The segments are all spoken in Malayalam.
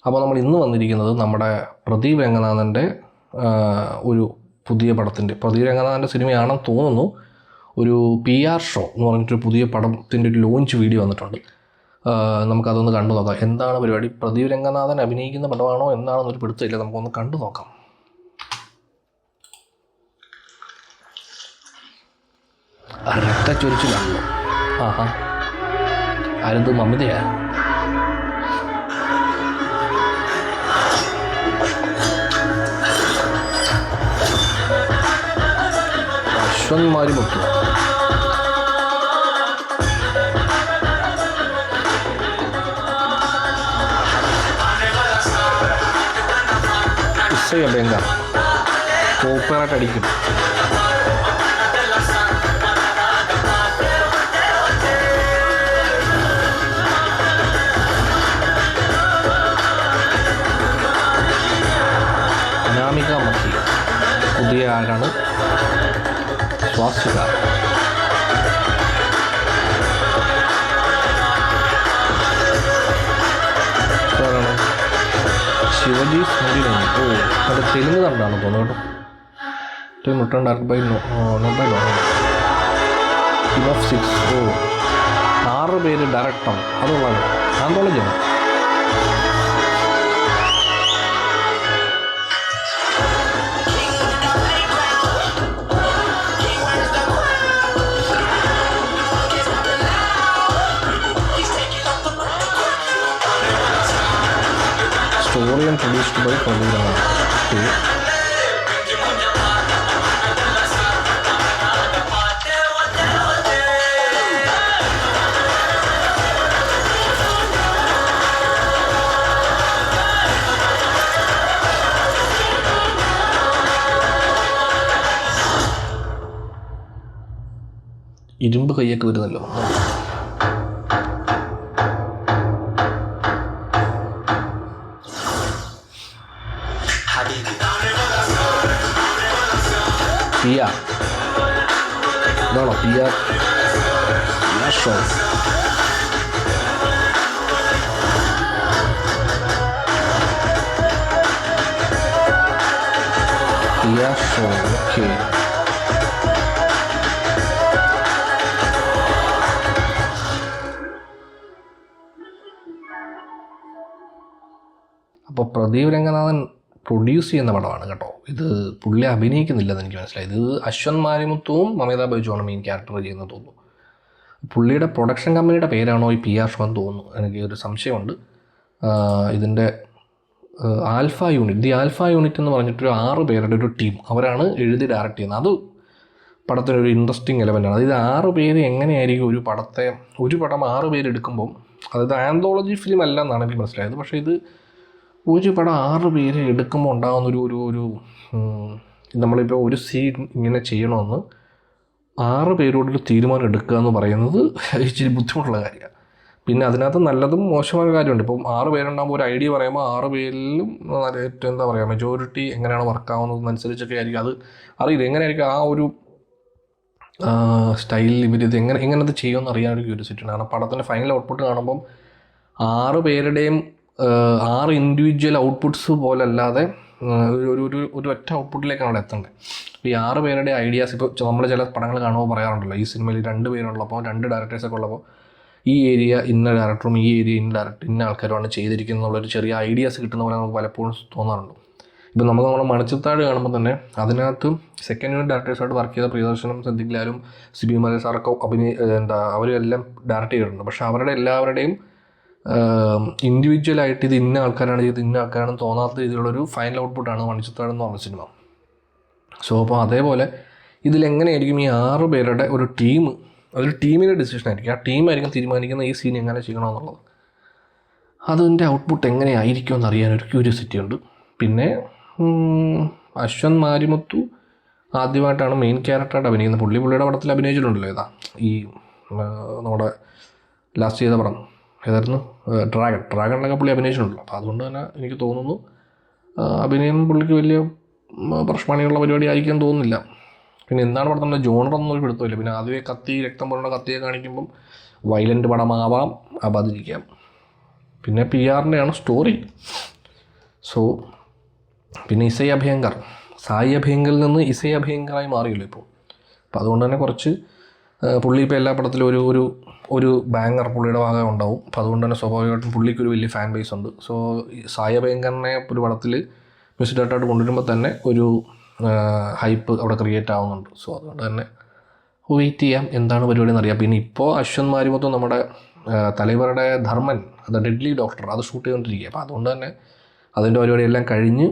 അപ്പോൾ നമ്മൾ ഇന്ന് വന്നിരിക്കുന്നത് നമ്മുടെ പ്രദീപ് രംഗനാഥൻ്റെ ഒരു പുതിയ പടത്തിൻ്റെ, പ്രദീപ് രംഗനാഥൻ്റെ സിനിമയാണെന്ന് തോന്നുന്നു, ഒരു PR ഷോ എന്ന് പറഞ്ഞിട്ടൊരു പുതിയ പടത്തിൻ്റെ ഒരു ലോഞ്ച് വീഡിയോ വന്നിട്ടുണ്ട്. നമുക്കതൊന്ന് കണ്ടു നോക്കാം. എന്താണ് പരിപാടി, പ്രദീപ് രംഗനാഥൻ അഭിനയിക്കുന്ന പടമാണോ എന്താണെന്നൊരു പിടുത്തമില്ല. നമുക്കൊന്ന് കണ്ടു നോക്കാം. രക്തച്ചൊരിച്ചിലാണല്ലോ. ആഹാ, ആരത് മമിതയാ? അശ്വന്മാരുമൊത്തു. ബംഗ കോപ്പറായിട്ട് അടിക്കും. അനാമിക മഹി പുതിയ ആരാണ്? സ്വാസിക. ശിവജി സ്മരിണി. ഓ, അത് തെലുങ്ക് കണ്ടാണ് തോന്നുന്നു കേട്ടോ. Mutton direct by team of 6. ഓ, 6 പേര് ഡയറക്ടർ. അതുള്ളതാണ് ആന്തോളജിയാണ്. Story and produced by Prabhu Rana. ഇരുമ്പ് കൈയൊക്കെ വരുന്നല്ലോ. PR ഇതാണോ PR show? PR show. Okay, അപ്പോൾ പ്രദീപ് രംഗനാഥൻ പ്രൊഡ്യൂസ് ചെയ്യുന്ന പടമാണ് കേട്ടോ. ഇത് പുള്ളി അഭിനയിക്കുന്നില്ലെന്ന് എനിക്ക് മനസ്സിലായി. ഇത് അശ്വന്ത് മാരിമുത്തുവും മമിത ബൈജുവാണ് മെയിൻ ക്യാരക്ടർ ചെയ്യുന്നത് തോന്നുന്നു. പുള്ളിയുടെ പ്രൊഡക്ഷൻ കമ്പനിയുടെ പേരാണോ ഈ PR ഷോ എന്ന് തോന്നുന്നു. എനിക്ക് ഒരു സംശയമുണ്ട്. ഇതിൻ്റെ alpha unit, the alpha unit എന്ന് പറഞ്ഞിട്ടൊരു 6 പേരുടെ ഒരു ടീം, അവരാണ് എഴുതി ഡയറക്റ്റ് ചെയ്യുന്നത്. അത് പടത്തിനൊരു ഇൻട്രസ്റ്റിംഗ് എലമെൻ്റാണ്. അതായത് 6 പേര് എങ്ങനെയായിരിക്കും ഒരു പടം 6 പേര് എടുക്കുമ്പം, അതായത് ആന്തോളജി ഫിലിം അല്ല എന്നാണ് എനിക്ക് മനസ്സിലായത്. പക്ഷേ ഇത് ഒരു പടം 6 പേര് എടുക്കുമ്പോൾ ഉണ്ടാകുന്നൊരു ഒരു നമ്മളിപ്പോൾ ഒരു സീൻ ഇങ്ങനെ ചെയ്യണമെന്ന് 6 പേരോടൊരു തീരുമാനം എടുക്കുക എന്ന് പറയുന്നത് ഇച്ചിരി ബുദ്ധിമുട്ടുള്ള കാര്യമാണ്. പിന്നെ അതിനകത്ത് നല്ലതും മോശമായ കാര്യമുണ്ട്. ഇപ്പം 6 പേരുണ്ടാകുമ്പോൾ ഒരു ഐഡിയ പറയുമ്പോൾ 6 പേരിലും ഏറ്റവും എന്താ പറയുക, മെജോറിറ്റി എങ്ങനെയാണ് വർക്കാവുന്നതെന്നനുസരിച്ചൊക്കെ ആയിരിക്കും. അത് അറിയില്ല എങ്ങനെയായിരിക്കും ആ ഒരു സ്റ്റൈലിൽ ഇവരിത് എങ്ങനത് ചെയ്യുമെന്ന് അറിയാനൊരു ക്യൂരിയോസിറ്റി ഉണ്ട്. കാരണം പടത്തിൻ്റെ ഫൈനൽ ഔട്ട്പുട്ട് കാണുമ്പം 6 പേരുടെയും 6 ഇൻഡിവിജ്വൽ ഔട്ട്പുട്ട്സ് പോലല്ലാതെ ഒരു ഒറ്റ ഔട്ട്പുട്ടിലേക്കാണ് അവിടെ എത്തേണ്ടത്. അപ്പോൾ ഈ 6 പേരുടെ ഐഡിയാസ്, ഇപ്പോൾ നമ്മൾ ചില പടങ്ങൾ കാണുമ്പോൾ പറയാറുണ്ടല്ലോ, ഈ സിനിമയിൽ 2 പേരുള്ളപ്പോൾ 2 ഡയറക്ടേഴ്സൊക്കെ ഉള്ളപ്പോൾ ഈ ഏരിയ ഇന്ന ഡയറക്ടറും ഈ ഏരിയ ഇന്ന ആൾക്കാരുമാണ് ചെയ്തിരിക്കുന്നത് എന്നുള്ളൊരു ചെറിയ ഐഡിയാസ് കിട്ടുന്ന പോലെ നമുക്ക് പലപ്പോഴും തോന്നാറുണ്ട്. ഇപ്പോൾ നമ്മുടെ മണിച്ചിത്താഴ് കാണുമ്പോൾ തന്നെ അതിനകത്ത് സെക്കൻഡ് യൂണിറ്റ് ഡയറക്ടേഴ്സായിട്ട് വർക്ക് ചെയ്ത പ്രിയദർശനും സിദ്ദിഖ് ലാലും സിബി മലയ സാറൊക്കെ അവരെല്ലാം ഡയറക്റ്റ് ചെയ്തിട്ടുണ്ട്. പക്ഷേ അവരുടെ എല്ലാവരുടെയും ഇൻഡിവിജ്വലായിട്ട് ഇത് ഇന്ന ആൾക്കാരാണ് ചെയ്ത് ഇന്ന ആൾക്കാരാണെന്ന് തോന്നാത്ത രീതിയിലുള്ളൊരു ഫൈനൽ ഔട്ട്പുട്ടാണ് മണിച്ചിത്താഴ് എന്ന് പറഞ്ഞ സിനിമ. സോ അപ്പോൾ അതേപോലെ ഇതിലെങ്ങനെയായിരിക്കും ഈ 6 പേരുടെ ഒരു ടീം, അതൊരു ടീമിൻ്റെ ഡിസിഷൻ ആയിരിക്കും. ആ ടീമായിരിക്കും തീരുമാനിക്കുന്ന ഈ സീൻ എങ്ങനെ ചെയ്യണമെന്നുള്ളത്. അതിൻ്റെ ഔട്ട്പുട്ട് എങ്ങനെയായിരിക്കും എന്നറിയാനൊരു ക്യൂരിയോസിറ്റി ഉണ്ട്. പിന്നെ അശ്വന്ത് മാരിമുത്തു ആദ്യമായിട്ടാണ് മെയിൻ ക്യാരക്ടറായിട്ട് അഭിനയിക്കുന്നത്. പുള്ളിയുടെ പടത്തിൽ അഭിനയിച്ചിട്ടുണ്ടല്ലോ. ഏതാ ഈ നമ്മുടെ ലാസ്റ്റ് ചെയ്ത പടം ഏതായിരുന്നു? ഡ്രാഗണിലൊക്കെ പുള്ളി അഭിനയിച്ചിട്ടുണ്ടല്ലോ. അപ്പോൾ അതുകൊണ്ട് തന്നെ എനിക്ക് തോന്നുന്നു അഭിനയം പുള്ളിക്ക് വലിയ പ്രശ്നമാണിയുള്ള പരിപാടി ആയിരിക്കാൻ തോന്നുന്നില്ല. പിന്നെ എന്താണ് പടത്തിൻ്റെ ജോണറൊന്നും ഒരു പിടുത്തമില്ല. പിന്നെ ആദ്യമേ രക്തം പോലുള്ള കത്തിയെ കാണിക്കുമ്പം വയലൻ്റ് പടമാവാം, ആവാതിരിക്കാം. പിന്നെ PR-ൻ്റെയാണ് സ്റ്റോറി. സോ പിന്നെ ഇസൈ അഭ്യങ്കർ, സായി അഭ്യങ്കറിൽ നിന്ന് ഇസൈ അഭ്യങ്കറായി മാറിയല്ലോ ഇപ്പോൾ. അപ്പോൾ അതുകൊണ്ട് തന്നെ കുറച്ച് പുള്ളി ഇപ്പോൾ എല്ലാ പടത്തിലും ഒരു ബാങ്ങർ പുള്ളിയുടെ ഭാഗം ഉണ്ടാവും. അപ്പോൾ അതുകൊണ്ട് തന്നെ സ്വാഭാവികമായിട്ടും പുള്ളിക്കൊരു വലിയ ഫാൻ ബേസ് ഉണ്ട്. സോ സായി അഭ്യങ്കറിനെ ഒരു പടത്തിൽ മ്യൂസിക് ഡയറക്ടറായിട്ട് കൊണ്ടുവരുമ്പോൾ തന്നെ ഒരു ഹൈപ്പ് അവിടെ ക്രിയേറ്റ് ആവുന്നുണ്ട്. സോ അതുകൊണ്ട് തന്നെ വെയിറ്റ് ചെയ്യാം എന്താണ് പരിപാടി എന്നറിയാം. പിന്നെ ഇപ്പോൾ അശ്വന്ത് മാരിമുത്തും നമ്മുടെ തലവരുടെ ധർമ്മൻ, അത് ഡെഡ്ലി ഡോക്ടർ, അത് ഷൂട്ട് ചെയ്തുകൊണ്ടിരിക്കുക. അപ്പോൾ അതുകൊണ്ട് തന്നെ അതിൻ്റെ പരിപാടിയെല്ലാം കഴിഞ്ഞ്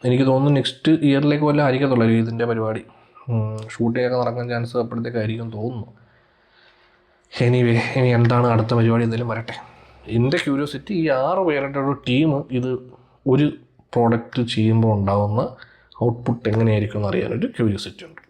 എനിക്ക് തോന്നുന്നു നെക്സ്റ്റ് ഇയറിലേക്ക് വല്ല ആയിരിക്കത്തുള്ളൂ ഇതിൻ്റെ പരിപാടി. ഷൂട്ടിങ്ങൊക്കെ നടക്കാൻ ചാൻസ് അപ്പോഴത്തേക്കായിരിക്കും തോന്നുന്നു. എനിവേ, ഇനി എന്താണ് അടുത്ത പരിപാടി എന്തെങ്കിലും വരട്ടെ. എൻ്റെ ക്യൂരിയോസിറ്റി ഈ 6 പേരുടെ ഒരു ടീം ഇത് ഒരു പ്രോഡക്റ്റ് ചെയ്യുമ്പോൾ ഉണ്ടാകുന്ന ഔട്ട്പുട്ട് എങ്ങനെയായിരിക്കും എന്ന് അറിയാനൊരു ക്യൂരിയോസിറ്റി ഉണ്ട്.